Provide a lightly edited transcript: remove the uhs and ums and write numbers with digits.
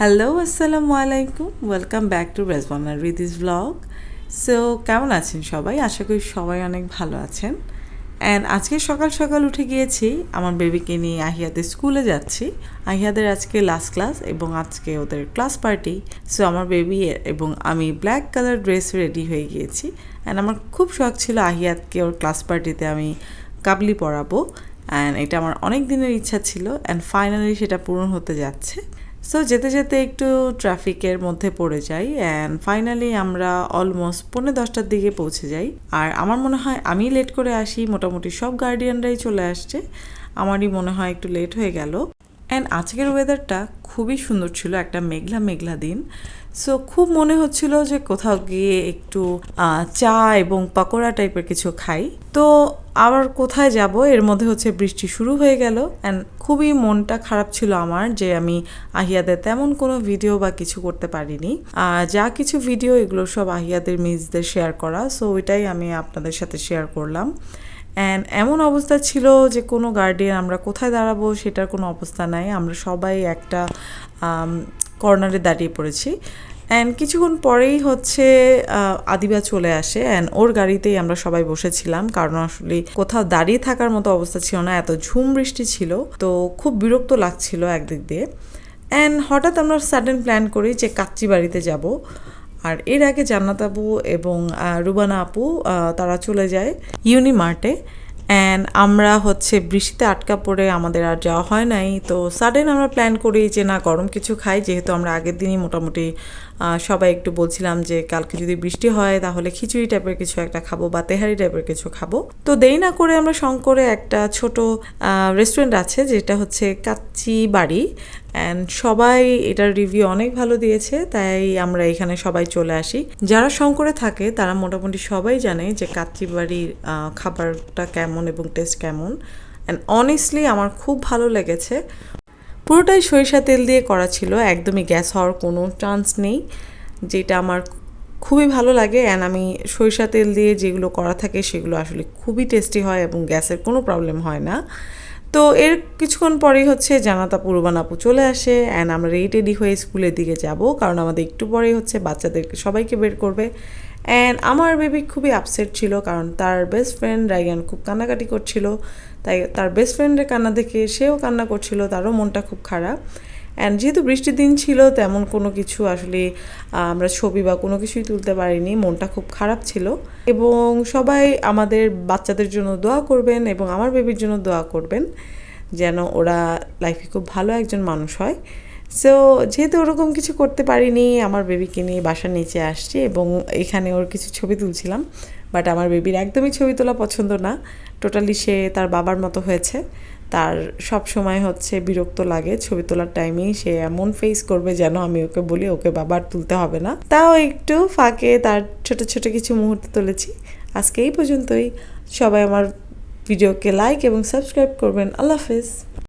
Hello আসসালামু আলাইকুম, welcome back to Rezwana Ridi's blog. So কেমন আছেন সবাই? আশা করি সবাই অনেক ভালো আছেন। অ্যান্ড আজকে সকাল সকাল উঠে গিয়েছি, আমার বেবিকে নিয়ে আহিয়াদের স্কুলে যাচ্ছি। আহিয়াদের আজকে লাস্ট ক্লাস এবং আজকে ওদের ক্লাস পার্টি। সো আমার বেবি এবং আমি ব্ল্যাক কালার ড্রেস রেডি হয়ে গিয়েছি। অ্যান্ড আমার খুব শখ ছিল আহিয়াদকে ওর ক্লাস পার্টিতে আমি কাবলি পরাবো। অ্যান্ড এটা আমার অনেক দিনের ইচ্ছা ছিল, অ্যান্ড ফাইনালি সেটা পূরণ হতে যাচ্ছে। সো যেতে যেতে একটু ট্রাফিকের মধ্যে পড়ে যাই, অ্যান্ড ফাইনালি আমরা অলমোস্ট 10:45 দিকে পৌঁছে যাই। আর আমার মনে হয় আমি লেট করে আসি, মোটামুটি সব গার্ডিয়ানরাই চলে আসছে, আমারই মনে হয় একটু লেট হয়ে গেল। অ্যান্ড আজকের ওয়েদারটা খুবই সুন্দর ছিল, একটা মেঘলা মেঘলা দিন। সো খুব মনে হচ্ছিল যে কোথাও গিয়ে একটু চা এবং পকোড়া টাইপের কিছু খাই। তো আবার কোথায় যাব, এর মধ্যে হচ্ছে বৃষ্টি শুরু হয়ে গেল। অ্যান্ড খুবই মনটা খারাপ ছিল আমার যে আমি আহিয়াদের তেমন কোনো ভিডিও বা কিছু করতে পারিনি। যা কিছু ভিডিও এগুলো সব আহিয়াদের মিসদের শেয়ার করা, সো ওইটাই আমি আপনাদের সাথে শেয়ার করলাম। অ্যান্ড এমন অবস্থা ছিল যে কোনো গার্ডিয়ান আমরা কোথায় দাঁড়াবো সেটার কোনো অবস্থা নাই, আমরা সবাই একটা কর্নারে দাঁড়িয়ে পড়েছি। অ্যান্ড কিছুক্ষণ পরেই হচ্ছে আদিবা চলে আসে, অ্যান্ড ওর গাড়িতেই আমরা সবাই বসেছিলাম, কারণ আসলে কোথাও দাঁড়িয়ে থাকার মতো অবস্থা ছিল না, এত ঝুম বৃষ্টি ছিল, তো খুব বিরক্ত লাগছিল একদিক দিয়ে। অ্যান্ড হঠাৎ আমরা সাডেন প্ল্যান করি যে কাচ্চি বাড়িতে যাব। আর এর আগে জান্নাত আপু এবং রুবানা আপু তারা চলে যায় ইউনিমার্টে। অ্যান্ড আমরা হচ্ছে বৃষ্টিতে আটকা পড়ে আমাদের আর যাওয়া হয় নাই। তো সাডেন আমরা প্ল্যান করি যে না, গরম কিছু খাই, যেহেতু আমরা আগের দিনই মোটামুটি সবাই একটু বলছিলাম যে কালকে যদি বৃষ্টি হয় তাহলে খিচুড়ি টাইপের কিছু একটা খাবো বা তেহারি টাইপের কিছু খাবো। তো দেরি না করে আমরা শঙ্করে একটা ছোট রেস্টুরেন্ট আছে যেটা হচ্ছে কাচ্চি বাড়ি, অ্যান্ড সবাই এটার রিভিউ অনেক ভালো দিয়েছে, তাই আমরা এখানে সবাই চলে আসি। যারা শঙ্করে থাকে তারা মোটামুটি সবাই জানে যে কাচ্চি বাড়ির খাবারটা কেমন এবং টেস্ট কেমন। অ্যান্ড অনেস্টলি আমার খুব ভালো লেগেছে। পুরোটাই সরিষা তেল দিয়ে করা ছিল, একদমই গ্যাস হওয়ার কোনো চান্স নেই, যেটা আমার খুবই ভালো লাগে। অ্যান্ড আমি সরিষা তেল দিয়ে যেগুলো করা থাকে সেগুলো আসলে খুবই টেস্টি হয় এবং গ্যাসের কোনো প্রবলেম হয় না। তো এর কিছুক্ষণ পরেই হচ্ছে জান্নাত আপু রুবানা আপু চলে আসে, অ্যান্ড আমরা রেডি হয়ে স্কুলের দিকে যাব, কারণ আমাদের একটু পরেই হচ্ছে বাচ্চাদেরকে সবাইকে বের করবে। অ্যান্ড আমার বেবি খুবই আপসেট ছিল, কারণ তার বেস্ট ফ্রেন্ড রাইয়ান খুব কান্নাকাটি করছিল, তাই তার বেস্ট ফ্রেন্ডের কান্না দেখে সেও কান্না করছিল, তারও মনটা খুব খারাপ। অ্যান্ড যেহেতু বৃষ্টির দিন ছিল তেমন কোনো কিছু আসলে আমরা ছবি বা কোনো কিছুই তুলতে পারিনি, মনটা খুব খারাপ ছিল। এবং সবাই আমাদের বাচ্চাদের জন্য দোয়া করবেন এবং আমার বেবির জন্য দোয়া করবেন যেন ওরা লাইফে খুব ভালো একজন মানুষ হয়। সো যেহেতু ওরকম কিছু করতে পারিনি, আমার বেবিকে নিয়ে বাসার নিচে আসছি এবং এখানে ওর কিছু ছবি তুলছিলাম। বাট আমার বেবির একদমই ছবি তোলা পছন্দ না, টোটালি সে তার বাবার মতো হয়েছে। তার সব সময় হচ্ছে বিরক্ত লাগে ছবি তোলার টাইমেই সে এমন ফেস করবে যেন আমি ওকে বলি ওকে বাবার তুলতে হবে না। তাও একটু ফাঁকে তার ছোট ছোট কিছু মুহূর্ত তুলেছি। আজকে এই পর্যন্তই। সবাই আমার ভিডিওকে লাইক এবং সাবস্ক্রাইব করবেন। আল্লাহ হাফেজ।